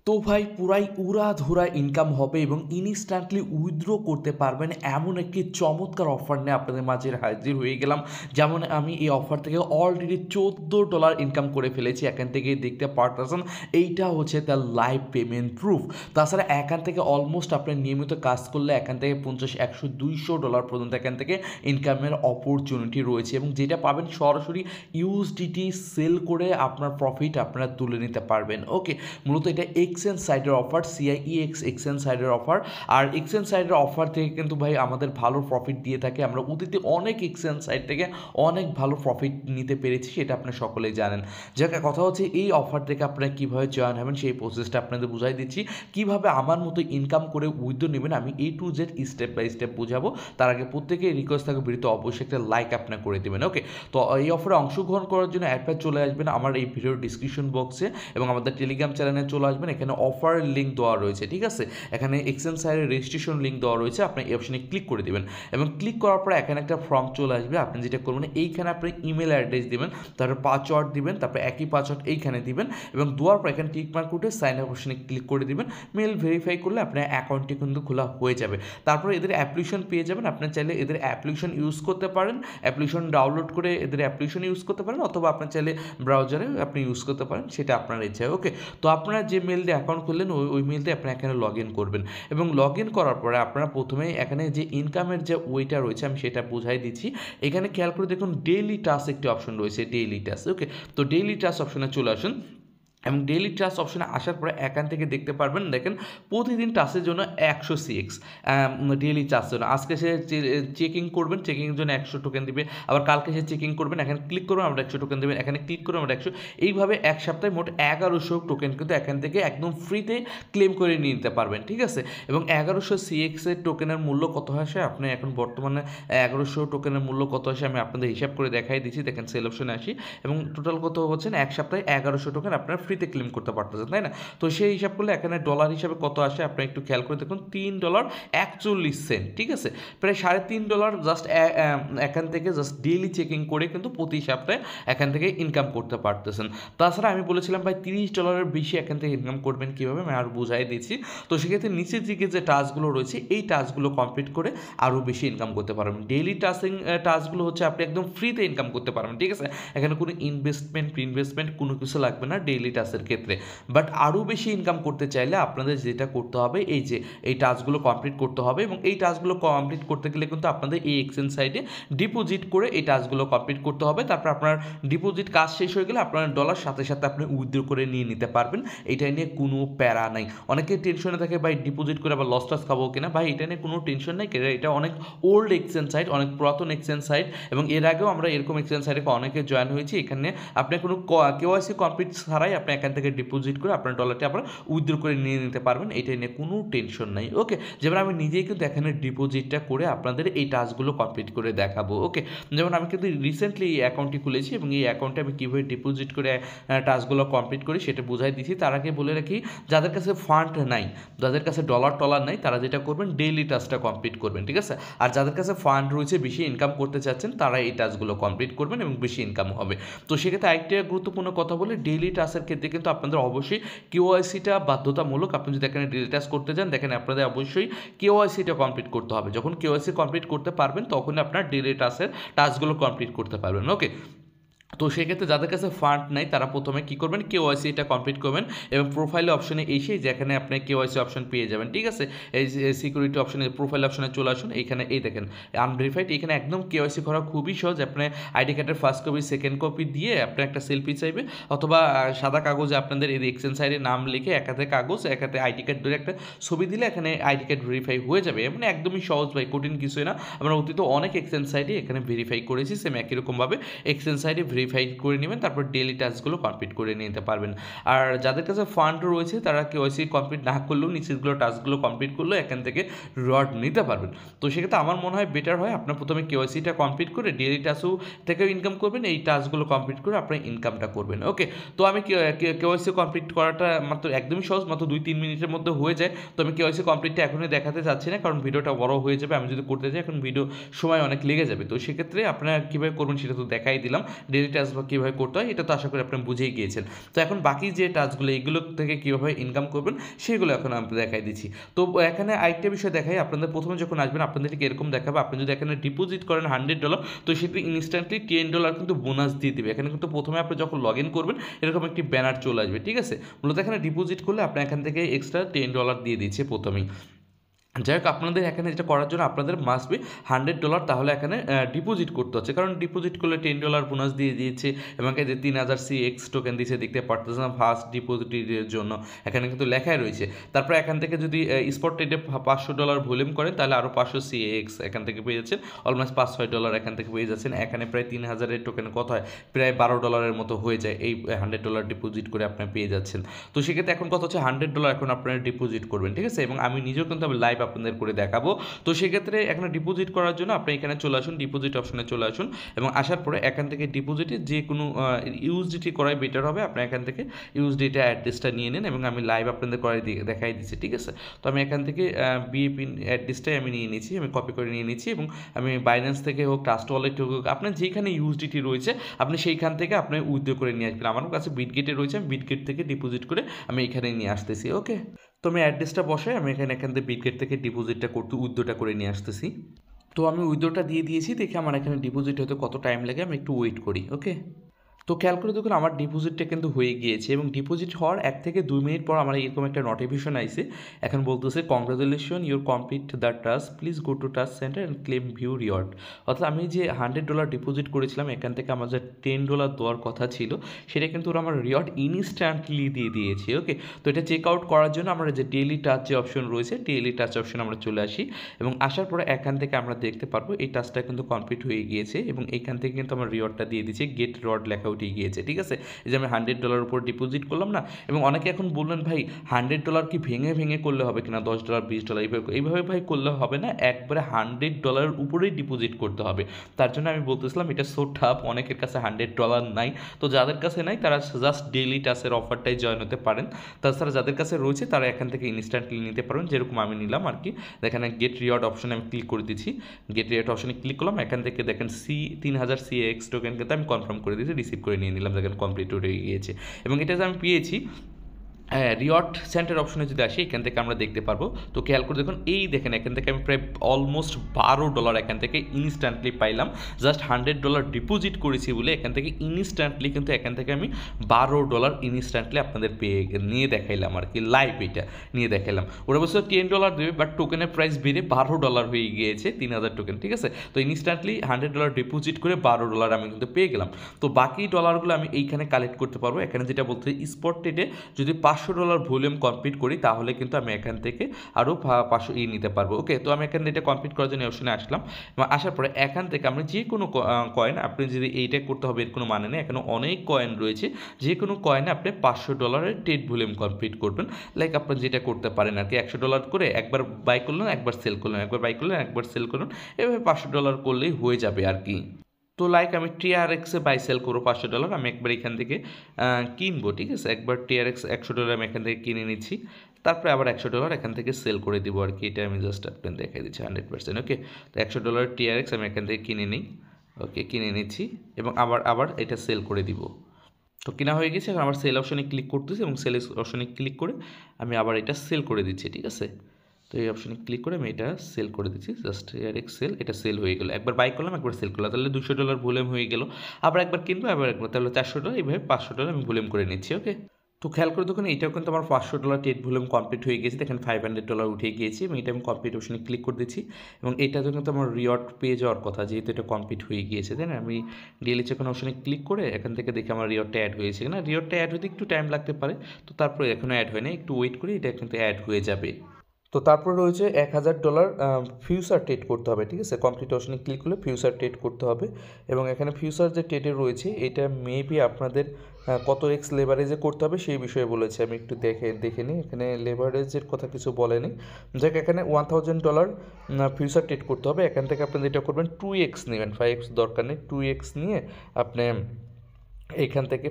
তো ভাই পুরাই উড়াধুরা ইনকাম হবে এবং ইনস্ট্যান্টলি উইথড্র করতে পারবেন এমন একটি চমৎকার অফার নিয়ে আপনাদের মাঝে হাজির হয়ে গেলাম। যেমন আমি এই অফার থেকে অলরেডি $14 ইনকাম করে ফেলেছি, এখান থেকে দেখতে পারতেছেন। এইটা হচ্ছে তার লাইভ পেমেন্ট প্রুফ। তাছাড়া এখান থেকে অলমোস্ট আপনার নিয়মিত কাজ করলে এখান থেকে 50, 100, $200 পর্যন্ত এখান থেকে ইনকামের অপরচুনিটি রয়েছে এবং যেটা পাবেন সরাসরি ইউএসডিটি সেল করে আপনার প্রফিট আপনারা তুলে নিতে পারবেন। ওকে, মূলত এটা এক্সচেঞ্জ সাইডের অফার, CIEX এক্সচেঞ্জ সাইডের অফার। আর এক্সচেঞ্জ সাইডের অফার থেকে কিন্তু ভাই আমাদের ভালো প্রফিট দিয়ে থাকে। আমরা অতীতে অনেক এক্সচেঞ্জ সাইড থেকে অনেক ভালো প্রফিট নিতে পেরেছি, সেটা আপনারা সকলেই জানেন। যাকে কথা হচ্ছে এই অফার থেকে আপনারা কীভাবে জয়েন হবেন সেই প্রসেসটা আপনাদের বুঝাই দিচ্ছি। কীভাবে আমার মতো ইনকাম করে উইথড্র নেবেন আমি A to Z step by step বুঝাবো। তার আগে প্রত্যেকেই রিকোয়েস্ট থাকবে ভিডিওতে অবশ্যই একটা লাইক আপনার করে দেবেন। ওকে, তো এই অফারে অংশগ্রহণ করার জন্য অ্যাডভাইস চলে আসবেন আমার এই ভিডিওর ডিসক্রিপশন বক্সে এবং আমাদের টেলিগ্রাম চ্যানেলে চলে আসবেন। এখানে অফারের লিঙ্ক দেওয়া রয়েছে, ঠিক আছে। এখানে এক্সচেঞ্জ সাইডের রেজিস্ট্রেশন লিঙ্ক দেওয়া রয়েছে, আপনি এই অপশনে ক্লিক করে দেবেন এবং ক্লিক করার পরে এখানে একটা ফর্ম চলে আসবে। আপনি যেটা করবেন এইখানে আপনি ইমেল অ্যাড্রেস দিবেন, তারপর পাসওয়ার্ড দিবেন, তারপর একই পাসওয়ার্ড এইখানে দিবেন এবং দেওয়ার পর এখানে টিক মার্ক করে সাইন আপ অপশনে ক্লিক করে দিবেন। মেল ভেরিফাই করলে আপনার অ্যাকাউন্টটি কিন্তু খোলা হয়ে যাবে। তারপরে এদের অ্যাপ্লিকেশন পেয়ে যাবেন। আপনি চাইলে এদের অ্যাপ্লিকেশন ইউজ করতে পারেন, অ্যাপ্লিকেশন ডাউনলোড করে এদের অ্যাপ্লিকেশন ইউজ করতে পারেন, অথবা আপনি চাইলে ব্রাউজারে আপনি ইউজ করতে পারেন, সেটা আপনার ইচ্ছা। ওকে, তো আপনারা যে মেল দিয়ে অ্যাকাউন্ট খুললেন ওই মেল দিয়ে আপনারা এখানে লগ ইন করবেন এবং লগ ইন করার পরে আপনারা প্রথমে এখানে যে ইনকামের যে ওইটা রয়েছে আমি সেটা বুঝাই দিচ্ছি। এখানে খেয়াল করে দেখুন ডেইলি টাস্ক একটি অপশন রয়েছে, ডেইলি টাস্ক। ওকে, তো ডেইলি টাস্ক অপশনে চলে আসুন এবং ডেইলি টাস্ক অপশনে আসার পরে এখান থেকে দেখতে পারবেন, দেখেন প্রতিদিন টাস্কের জন্য 100 CX ডেইলি টাস্কের জন্য। আজকে সে চেকিং করবেন, চেকিংয়ের জন্য 100 টোকেন দিবে। আবার কালকে সে চেকিং করবেন, এখানে ক্লিক করবেন আমরা 100 টোকেন দেবেন, এখানে ক্লিক করবেন আমরা 100। এইভাবে এক সপ্তাহে মোট 1100 টোকেন কিন্তু এখান থেকে একদম ফ্রিতে ক্লেম করে নিয়ে নিতে পারবেন, ঠিক আছে। এবং 1100 CX এর টোকেনের মূল্য কত আসে, আপনি এখন বর্তমানে 1100 টোকেনের মূল্য কত আসে আমি আপনাদের হিসাব করে দেখাই দিচ্ছি। দেখেন সেল অপশনে আসি এবং টোটাল কত হচ্ছে এক সপ্তাহে 1100 টোকেন আপনার ফ্রিতে ক্লেম করতে পারতেছেন, তাই না। তো সেই হিসাব করলে এখানে ডলার হিসাবে কত আসে আপনি একটু খেয়াল করে দেখুন, $3.41, ঠিক আছে। প্রায় $3.5 জাস্ট এখান থেকে জাস্ট ডেইলি চেকিং করে কিন্তু প্রতি সপ্তাহে এখান থেকে ইনকাম করতে পারতেছেন। তাছাড়া আমি বলেছিলাম ভাই $30 বেশি এখান থেকে ইনকাম করবেন কীভাবে আমি আর বুঝাই দিচ্ছি। তো সেক্ষেত্রে নিচের দিকে যে টাস্কগুলো রয়েছে এই টাস্কগুলো কমপ্লিট করে আরও বেশি ইনকাম করতে পারবেন। ডেইলি টাস্কগুলো হচ্ছে আপনি একদম ফ্রিতে ইনকাম করতে পারবেন, ঠিক আছে। এখানে কোনো ইনভেস্টমেন্ট কোনো কিছু লাগবে না ডেইলি টাস্কের ক্ষেত্রে। বাট আরও বেশি ইনকাম করতে চাইলে আপনাদের যেটা করতে হবে এই যে এই টাস্কগুলো কমপ্লিট করতে হবে এবং এই টাস্কগুলো কমপ্লিট করতে গেলে কিন্তু আপনাদের এই এক্সচেঞ্জ সাইটে ডিপোজিট করে এই টাস্কগুলো কমপ্লিট করতে হবে। তারপর আপনার ডিপোজিট কাজ শেষ হয়ে গেলে আপনার ডলার সাথে সাথে আপনি উইথড্র করে নিয়ে নিতে পারবেন। এটা নিয়ে কোনো প্যারা নাই। অনেকে টেনশনে থাকে ভাই ডিপোজিট করে আবার লস খাবো কিনা। ভাই এটা নিয়ে কোনো টেনশন নেই, এটা অনেক ওল্ড এক্সচেঞ্জ সাইট, অনেক পুরাতন এক্সচেঞ্জ সাইট এবং এর আগেও আমরা এরকম এক্সচেঞ্জ সাইটে অনেকে জয়েন হয়েছি। এখানে আপনি কোনো KYC কমপ্লিট ছাড়াই আপনি এখান থেকে ডিপোজিট করে আপনার ডলারটি আপনারা উইথড্র করে নিয়ে নিতে পারবেন, এটা নিয়ে কোনো টেনশন নাই। ওকে, যেমন আমি নিজেই কিন্তু এখানে ডিপোজিটটা করে আপনাদের এই টাস্কগুলো কমপ্লিট করে দেখাবো। ওকে, যেমন আমি কিন্তু রিসেন্টলি এই অ্যাকাউন্টটি খুলেছি এবং এই অ্যাকাউন্টে আমি কীভাবে ডিপোজিট করে টাস্কগুলো কমপ্লিট করি সেটা বুঝাই দিচ্ছি। তার আগে বলে রাখি, যাদের কাছে ফান্ড নাই, যাদের কাছে ডলার নাই, তারা যেটা করবেন ডেইলি টাস্কটা কমপ্লিট করবেন, ঠিক আছে। আর যাদের কাছে ফান্ড রয়েছে, বেশি ইনকাম করতে চাচ্ছেন, তারা এই টাস্কগুলো কমপ্লিট করবেন এবং বেশি ইনকাম হবে। তো সেক্ষেত্রে আরেকটা গুরুত্বপূর্ণ কথা বলে, ডেইলি টাস্কের ক্ষেত্রে কিন্তু আপনাদের অবশ্যই KYCটা বাধ্যতামূলক। আপনি যদি এখানে ডেইলি টাস্ক করতে চান, দেখেন আপনাদের অবশ্যই KYCটা কমপ্লিট করতে হবে। যখন KYC কমপ্লিট করতে পারবেন তখন আপনার ডেইলি টাস্কগুলো কমপ্লিট করতে পারবেন। ওকে, তো সেক্ষেত্রে যাদের কাছে ফান্ড নাই তারা প্রথমে কী করবেন, KYC এটা কমপ্লিট করবেন এবং প্রোফাইল অপশনে এসেই যেখানে আপনি KYC অপশন পেয়ে যাবেন, ঠিক আছে। এই সিকিউরিটি অপশনে প্রোফাইল অপশনে চলে আসুন। এইখানে এই দেখেন আনভেরিফাইড, এখানে একদম KYC করা খুবই সহজ। আপনি আইডি কার্ডের ফার্স্ট কপি সেকেন্ড কপি দিয়ে আপনি একটা সেলফি চাইবে অথবা সাদা কাগজে আপনাদের এই এক্সচেঞ্জ সাইডে নাম লিখে একাতে কাগজ একাতে আইডি কার্ড ধরে একটা ছবি দিলে এখানে আইডি কার্ড ভেরিফাই হয়ে যাবে। মানে একদমই সহজ ভাই, কঠিন কিছুই না। আমরা অতীত অনেক এক্সচেঞ্জ সাইডে এখানে ভেরিফাই করেছি, সেম একই রকমভাবে এক্সচেঞ্জ সাইডে ভেরিফাই করে নেবেন, তারপর ডেইলি টাস্কগুলো কমপ্লিট করে নিতে পারবেন। আর যাদের কাছে ফান্ড রয়েছে তারা KYC কমপ্লিট না করলেও নিচেগুলো টাস্কগুলো কমপ্লিট করলেও এখান থেকে রিওয়ার্ড নিতে পারবেন। তো সেক্ষেত্রে আমার মনে হয় বেটার হয় আপনার প্রথমে KYCটা কমপ্লিট করে ডেইলি টাস্কও থেকেও ইনকাম করবেন, এই টাস্কগুলো কমপ্লিট করে আপনার ইনকামটা করবেন। ওকে, তো আমি KYC কমপ্লিট করাটা মাত্র একদমই সহজ, মাত্র 2-3 মিনিটের মধ্যে হয়ে যায়। তো আমি KYC কমপ্লিটটা এখনই দেখাতে চাচ্ছি না, কারণ ভিডিওটা বড় হয়ে যাবে। আমি যদি করতে চাই এখন ভিডিও সময় অনেক লেগে যাবে। তো সেক্ষেত্রে আপনারা কীভাবে করবেন সেটা তো দেখাই দিলাম। ডেইলি টাস্ক বা কীভাবে করতে হয় এটা তো আশা করি আপনি বুঝেই গিয়েছেন। তো এখন বাকি যে টাস্কগুলো এগুলো থেকে কীভাবে ইনকাম করবেন সেগুলো এখন আমি দেখাই দিচ্ছি। তো এখানে আরেকটা বিষয় দেখাই, আপনাদের প্রথমে যখন আসবেন আপনাদেরকে এরকম দেখাবে, আপনি যদি এখানে ডিপোজিট করেন $100 তো সেটি ইনস্ট্যান্টলি $10 কিন্তু বোনাস দিয়ে দিবে। এখানে কিন্তু প্রথমে আপনি যখন লগ ইন করবেন এরকম একটি ব্যানার চলে আসবে, ঠিক আছে। মূলত এখানে ডিপোজিট করলে আপনি এখান থেকে এক্সট্রা $10 দিয়ে দিচ্ছে প্রথমেই। যাই হোক, আপনাদের এখানে যেটা করার জন্য আপনাদের মাস্ট বি $100 তাহলে এখানে ডিপোজিট করতে হচ্ছে, কারণ ডিপোজিট করলে $10 বোনাস দিয়ে দিয়েছে এবং এই যে 3000 CX টোকেন দিয়েছে দেখতে পারতেছেন ফার্স্ট ডিপোজিটের জন্য, এখানে কিন্তু লেখাই রয়েছে। তারপরে এখান থেকে যদি স্পট ট্রেডে $500 ভলিউম করেন তাহলে আরও 500 CX এখান থেকে পেয়ে যাচ্ছেন, অলমোস্ট $5-6 এখান থেকে পেয়ে যাচ্ছেন। এখানে প্রায় 3000-এর টোকেন কত হয়, প্রায় $12 মতো হয়ে যায় এই $100 ডিপোজিট করে আপনি পেয়ে যাচ্ছেন। তো সেক্ষেত্রে এখন কত হচ্ছে, $100 এখন আপনারা ডিপোজিট করবেন, ঠিক আছে। এবং আমি নিজেও কিন্তু আমি লাইভ আপনাদের করে দেখাবো। তো সেক্ষেত্রে এখানে ডিপোজিট করার জন্য আপনি এখানে চলে আসুন, ডিপোজিট অপশনে চলে আসুন এবং আসার পরে এখান থেকে ডিপোজিটে যে কোনো ইউএসডিটি করাই বেটার হবে। আপনি এখান থেকে ইউএসডিটা অ্যাড্রেসটা নিয়ে নিন এবং আমি লাইভ আপনাদের করে দেখাই দিচ্ছি, ঠিক আছে। তো আমি এখান থেকে বিএপি অ্যাড্রেসটাই আমি নিয়ে নিচ্ছি, আমি কপি করে নিয়ে নিচ্ছি এবং আমি বাইন্যান্স থেকে হোক, ট্রাস্ট ওয়ালেট হোক, আপনার যেখানে ইউএসডিটি রয়েছে আপনি সেইখান থেকে আপনি উইথড্র করে নিয়ে আসবেন। আমার কাছে বিটগেটে রয়েছে, আমি বিটগেট থেকে ডিপোজিট করে আমি এখানে নিয়ে আসতেছি, ওকে। তো আমি অ্যাড্রেসটা বসাই, আমি এখান থেকে বিটগেট থেকে ডিপোজিটটা করতে উইথড্রটা করে নিয়ে আসতেছি। তো আমি উইথড্রটা দিয়ে দিয়েছি, দেখে আমার এখানে ডিপোজিট হতে কত টাইম লাগে আমি একটু ওয়েট করি, ওকে। তো খেয়াল করে দেখুন আমার ডিপোজিটটা কিন্তু হয়ে গিয়েছে এবং ডিপোজিট হওয়ার 1 থেকে 2 মিনিট পর আমার এরকম একটা নোটিফিকেশন আইছে। এখন বলতেছে congratulation your complete the task, please go to task centre and claim view reward. অর্থাৎ আমি যে $100 ডিপোজিট করেছিলাম এখান থেকে আমার যে $10 দেওয়ার কথা ছিল সেটা কিন্তু ওরা আমার রিওয়ার্ড ইনস্ট্যান্টলি দিয়ে দিয়েছে, ওকে। তো এটা চেক আউট করার জন্য আমরা যে ডেইলি টাচ যে অপশন রয়েছে ডেইলি টাচ অপশন আমরা চলে আসি এবং আসার পরে এখান থেকে আমরা দেখতে পারবো এই টাচটা কিন্তু কমপ্লিট হয়ে গিয়েছে এবং এখান থেকে কিন্তু আমার রিওয়ার্ডটা দিয়ে দিচ্ছে, গেট রিওয়ার্ড লেখা উঠে গিয়েছে, ঠিক আছে। এই যে আমি $100 উপর ডিপোজিট করলাম না, এবং অনেকে এখন বললেন ভাই $100 কি ভেঙে ভেঙে করলে হবে কিনা, $10 $20 এইভাবে ভাই করলে হবে না, একবারে $100 উপরেই ডিপোজিট করতে হবে। তার জন্য আমি বলতেছিলাম এটা সো টাফ, অনেকের কাছে $100 নাই। তো যাদের কাছে নাই তারা জাস্ট ডেইলি টাচের অফারটাই জয়েন হতে পারেন। তাছাড়া যাদের কাছে রয়েছে তারা এখান থেকে ইনস্ট্যান্টলি নিতে পারেন, যেরকম আমি নিলাম আর কি। এখানে গেট রিওয়ার্ড অপশনে আমি ক্লিক করে দিচ্ছি, গেট রিওয়ার্ড অপশনে ক্লিক করলাম, এখান থেকে দেখেন 3000 CX টোকেন কিন্তু আমি কনফার্ম করে দিয়েছি, রিসিভ করে নিয়ে নিলাম, দেখেন কমপ্লিট হয়ে গিয়েছে এবং এটা যে আমি পেয়েছি রিওয়ার্ড সেন্টার অপশনে যদি আসি এখান থেকে আমরা দেখতে পারবো। তো খেয়াল করে দেখুন, এই দেখেন এখান থেকে আমি প্রায় অলমোস্ট $12 এখান থেকে ইনস্ট্যান্টলি পাইলাম, জাস্ট $100 ডিপোজিট করেছি বলে এখান থেকে ইনস্ট্যান্টলি কিন্তু এখান থেকে আমি $12 ইনস্ট্যান্টলি আপনাদের পেয়ে নিয়ে দেখাইলাম আর কি, লাইভ এটা নিয়ে দেখাইলাম। ওরা বলছে $10 দেবে, বাট টোকেনের প্রাইস বেড়ে $12 হয়ে গিয়েছে, 3000 টোকেন, ঠিক আছে। তো ইনস্ট্যান্টলি $100 ডিপোজিট করে $12 আমি কিন্তু পেয়ে গেলাম। তো বাকি ডলারগুলো আমি এইখানে কালেক্ট করতে পারবো। এখানে যেটা বলতে স্পট ট্রেডে যদি $500 ভলিউম কমপ্লিট করি তাহলে কিন্তু আমি এখান থেকে আরও 500 নিতে পারবো, ওকে। তো আমি এখানে এটা কমপ্লিট করার জন্য অপশনে আসলাম এবং আসার পরে এখান থেকে আমরা যে কোনো কয়েন, আপনি যদি এইটা করতে হবে এর কোনো মানে নেই, এখানে অনেক কয়েন রয়েছে, যে কোনো কয়েনে আপনি $500 ট্রেড ভলিউম কমপ্লিট করবেন। লাইক আপনি যেটা করতে পারেন আর কি, $100 করে একবার বাই করলেন, একবার সেল করলেন, একবার বাই করলেন, একবার সেল করলেন, এভাবে $500 করলেই হয়ে যাবে আর কি। তো লাইক আমি TRX-এ বাই সেল করবো $500, আমি একবার এখান থেকে কিনবো, ঠিক আছে। একবার TRX $100 আমি এখান থেকে কিনে নিচ্ছি, তারপরে আবার $100 এখান থেকে সেল করে দিব আর কি। এটা আমি জাস্ট আপনাদের দেখাই দিচ্ছি 100%, ওকে। তো $100 TRX আমি এখান থেকে কিনে নিই, ওকে, কিনে নিচ্ছি এবং আবার এটা সেল করে দিব। তো কেনা হয়ে গেছে, এখন আবার সেল অপশনে ক্লিক করতেছি এবং সেল অপশনে ক্লিক করে আমি আবার এটা সেল করে দিচ্ছি, ঠিক আছে। তো এই অপশনে ক্লিক করে আমি এটা সেল করে দিচ্ছি, জাস্ট TRX সেল, এটা সেল হয়ে গেলো। একবার বাই করলাম, একবার সেল করলাম, তাহলে $200 ভলিউম হয়ে গেল। আবার একবার কিনবো, আবার একবার, তাহলে $400, এইভাবে $500 আমি ভলিউম করে নিচ্ছি, ওকে। তো খেয়াল করে দেখুন এটাও কিন্তু আমার $500 ট্রেড ভলিউম কমপ্লিট হয়ে গেছে, দেখেন $500 উঠে গিয়েছি এবং এটা আমি কমপ্লিট অপশনে ক্লিক করে দিচ্ছি এবং এটাতে কিন্তু আমার রিওয়ার্ড পেয়ে যাওয়ার কথা, যেহেতু এটা কমপ্লিট হয়ে গিয়েছে, তাই না। আমি ডেইলি চেক অপশনে ক্লিক করে এখান থেকে দেখি আমার রিওয়ার্ডটা অ্যাড হয়েছে কিনা। রিওয়ার্ডটা অ্যাড হতে একটু টাইম লাগতে পারে, তো তারপরে এখনও অ্যাড হয় না, একটু ওয়েট করি, এটা কিন্তু অ্যাড হয়ে যাবে। তো তারপরে রয়েছে $1000 ফিউচার ট্রেড করতে হবে, ঠিক আছে। কমপ্লিট অপশনে ক্লিক করলে ফিউচার ট্রেড করতে হবে এবং এখানে ফিউচার যে ট্রেডে রয়েছে এটা মেবি আপনাদের কত এক্স লেভারেজে করতে হবে সেই বিষয়ে বলেছে, আমি একটু দেখে নিই। এখানে লেভারেজের কথা কিছু বলেনি, যাক এখানে $1000 ফিউচার ট্রেড করতে হবে। এখান থেকে আপনি যেটা করবেন 2x নেবেন, 5x দরকার নেই, 2x নিয়ে আপনি এখান থেকে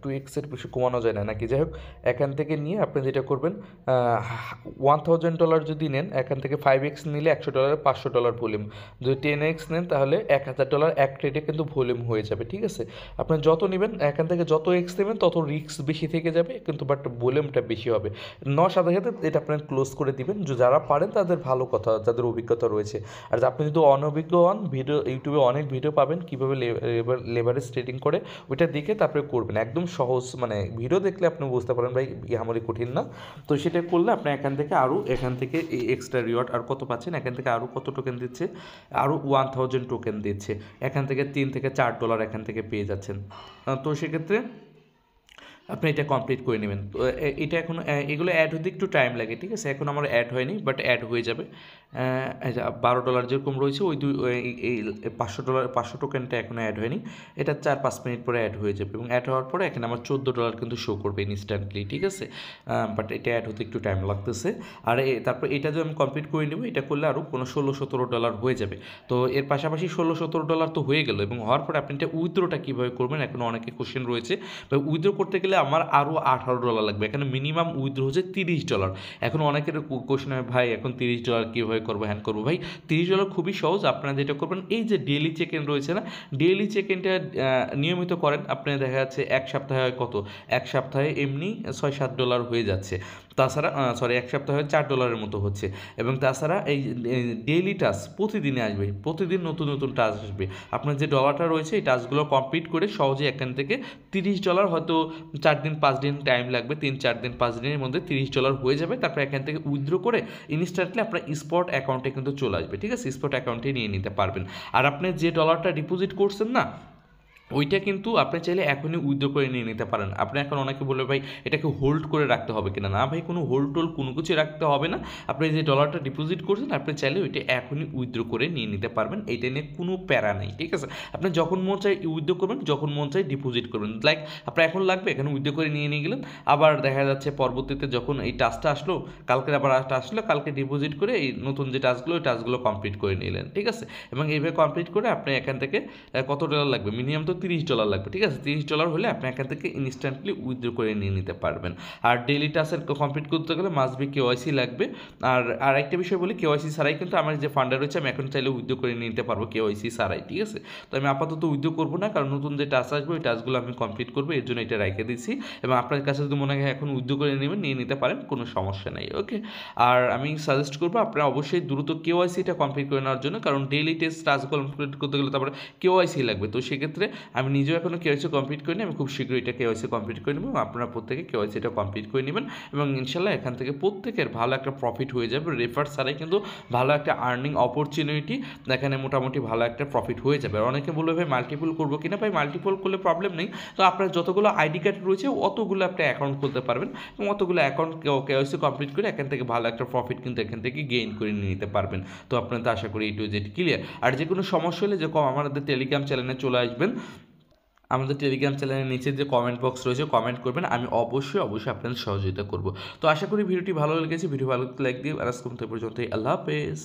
2x বেশি কমানো যায় না নাকি, যাই হোক এখান থেকে নিয়ে আপনি যেটা করবেন $1000 যদি নেন, এখান থেকে 5x নিলে $100 $500 ভলিউম, যদি 10x নেন তাহলে $1000 এক ট্রেডে কিন্তু ভলিউম হয়ে যাবে। ঠিক আছে, আপনি যত নেবেন এখান থেকে যত এক্স নেবেন তত রিস্ক বেশি থেকে যাবে, কিন্তু বাট ভলিউমটা বেশি হবে। নেওয়ার সাথে সাথে এটা আপনার ক্লোজ করে দিবেন, যারা পারেন তাদের ভালো কথা, যাদের অভিজ্ঞতা রয়েছে। আর আপনি যদি অনভিজ্ঞ হন, ইউটিউবে অনেক ভিডিও পাবেন কীভাবে লেভারেজ ট্রেডিং করে, ওইটা দেখে তারপরে করবেন। একদম সহজ, মানে ভিডিও দেখলে আপনি বুঝতে পারেন ভাই আমারই কঠিন না। তো সেটা করলে আপনি এখান থেকে এই এক্সট্রা রিওয়ার্ড আর কত পাচ্ছেন, এখান থেকে আরও কত টোকেন দিচ্ছে, আরও 1000 টোকেন দিচ্ছে, এখান থেকে $3 থেকে $4 এখান থেকে পেয়ে যাচ্ছেন। তো সেক্ষেত্রে আপনি এটা কমপ্লিট করে নেবেন। তো এটা এখন এগুলো অ্যাড হতে একটু টাইম লাগে, ঠিক আছে, এখন আমার অ্যাড হয়নি, বাট অ্যাড হয়ে যাবে। $12 যেরকম রয়েছে ওই এই $500 টোকেনটা এখনও অ্যাড হয়নি, এটা 4-5 মিনিট পরে অ্যাড হয়ে যাবে, এবং অ্যাড হওয়ার পরে এখানে আমার $14 কিন্তু শো করবে ইনস্ট্যান্টলি। ঠিক আছে, বাট এটা অ্যাড হতে একটু টাইম লাগতেছে। আর তারপর এটা যদি আমি কমপ্লিট করে নেব, এটা করলে আরও কোনো $16-17 হয়ে যাবে। তো এর পাশাপাশি $16-17 তো হয়ে গেল, এবং হওয়ার পরে আপনি এটা উইথড্রোটা কীভাবে করবেন, এখন অনেকে কোশ্চেন রয়েছে। উইথড্রো করতে গেলে আমার আরও $18 লাগবে, এখানে মিনিমাম উইথড্রো হচ্ছে $30। এখন অনেকের কোশ্চেন হয় ভাই এখন $30 কীভাবে করবো, হ্যান করবো। ভাই $30 খুবই সহজ, আপনারা যেটা করবেন এই যে ডেইলি চেক ইন রয়েছে না, ডেইলি চেক ইনটা নিয়মিত করেন, আপনি দেখা যাচ্ছে এক সপ্তাহে হয় কত, এক সপ্তাহে এমনি $6-7 হয়ে যাচ্ছে। তাছাড়া এক সপ্তাহে $4 মতো হচ্ছে, এবং তাছাড়া এই ডেইলি টাস্ক প্রতিদিনে আসবে, প্রতিদিন নতুন নতুন টাস্ক আসবে। আপনার যে ডলারটা রয়েছে এই টাস্কগুলো কমপ্লিট করে সহজে এখান থেকে $30 হয়তো 4-5 দিন টাইম লাগবে, 3-4-5 দিনের মধ্যে $30 হয়ে যাবে। তারপর এখান থেকে উইথড্র করে ইনস্ট্যান্টলি আপনার স্পট অ্যাকাউন্টে কিন্তু চলে আসবে। ঠিক আছে, স্পট অ্যাকাউন্টে নিয়ে নিতে পারবেন। আর আপনি যে ডলারটা ডিপোজিট করছেন না, ওইটা কিন্তু আপনি চাইলে এখনই উইথড্র করে নিয়ে নিতে পারেন। আপনি এখন অনেকে বলবে ভাই এটাকে হোল্ড করে রাখতে হবে কিনা, না ভাই কোনো হোল্ড টোল্ড কোনো কিছু রাখতে হবে না। আপনি যে ডলারটা ডিপোজিট করছেন আপনি চাইলে ওইটা এখনই উইথড্র করে নিয়ে নিতে পারবেন, এইটা নিয়ে কোনো প্যারা নেই। ঠিক আছে, আপনি যখন মন চাই উইথড্র করবেন, যখন মন চাই ডিপোজিট করবেন। লাইক আপনার এখন লাগবে, এখানে উইথড্র করে নিয়ে গেলেন, আবার দেখা যাচ্ছে পরবর্তীতে যখন এই টাস্কটা আসলো, কালকে আবার আসলো, কালকে ডিপোজিট করে এই নতুন যে টাস্কগুলো ওই টাস্কগুলো কমপ্লিট করে নিলেন। ঠিক আছে, এবং এইভাবে কমপ্লিট করে আপনি এখান থেকে কত ডলার লাগবে, মিনিমাম তো $30 লাগবে। ঠিক আছে, $30 হলে আপনি এখান থেকে ইনস্ট্যান্টলি উইথড্র করে নিয়ে নিতে পারবেন। আর ডেইলি টাস্ক কমপ্লিট করতে গেলে মাস্ট বি কেওয়াইসি লাগবে। আর একটা বিষয় বলি, কেওয়াইসি ছাড়াই কিন্তু আমার যে ফান্ডার রয়েছে আমি এখন চাইলে উইথড্র করে নিতে পারবো কেওয়াইসি ছাড়াই। ঠিক আছে, তো আমি আপাতত উইথড্র করবো না, কারণ নতুন যে টাস্ক আসবে ওই টাস্কগুলো আমি কমপ্লিট করবো, এর জন্য এটা রেখে দিচ্ছি। এবং আপনার কাছে যদি মনে হয় এখন উইথড্র করে নেবেন, নিয়ে নিতে পারেন, কোনো সমস্যা নেই। ওকে, আর আমি সাজেস্ট করবো আপনারা অবশ্যই দ্রুত কেওয়াইসিটা কমপ্লিট করে নেওয়ার জন্য, কারণ ডেইলি টাস্ক কমপ্লিট করতে গেলে তারপরে কেওয়াইসি লাগবে। তো সেক্ষেত্রে আমি নিজেও এখনও কেওয়াইসি কমপ্লিট করিনি, আমি খুব শীঘ্রই এটা কেওয়াইসি কমপ্লিট করে নেব, এবং আপনারা প্রত্যেকে কেওয়াইসিটা কমপ্লিট করে নেবেন, এবং ইনশাল্লাহ এখান থেকে প্রত্যেকের ভালো একটা প্রফিট হয়ে যাবে। রেফার ছাড়াই কিন্তু ভালো একটা আর্নিং অপরচুনিটি, এখানে মোটামুটি ভালো একটা প্রফিট হয়ে যাবে। আর অনেকে বলবে ভাই মাল্টিপল করবো কিনা, ভাই মাল্টিপল করলে প্রবলেম নেই। তো আপনার যতগুলো আইডি কার্ড রয়েছে অতগুলো আপনি অ্যাকাউন্ট খুলতে পারবেন, এবং অতগুলো অ্যাকাউন্ট কেওয়াইসি কমপ্লিট করে এখান থেকে ভালো একটা প্রফিট কিন্তু এখান থেকে গেইন করে নিয়ে নিতে পারবেন। তো আপনার তো আশা করি A to Z ক্লিয়ার। আর যে কোনো সমস্যা হলে যে আমাদের টেলিগ্রাম চ্যানেলে চলে আসবেন, আমাদের টেলিগ্রাম চ্যানেলের নিচে যে কমেন্ট বক্স রয়েছে কমেন্ট করবেন, আমি অবশ্যই আপনাদের সহযোগিতা করব। তো আশা করি ভিডিওটি ভালো লেগেছে, ভিডিও ভালো লাইক দিয়ে, আর আজকে পর্যন্ত আল্লাহ হাফেজ।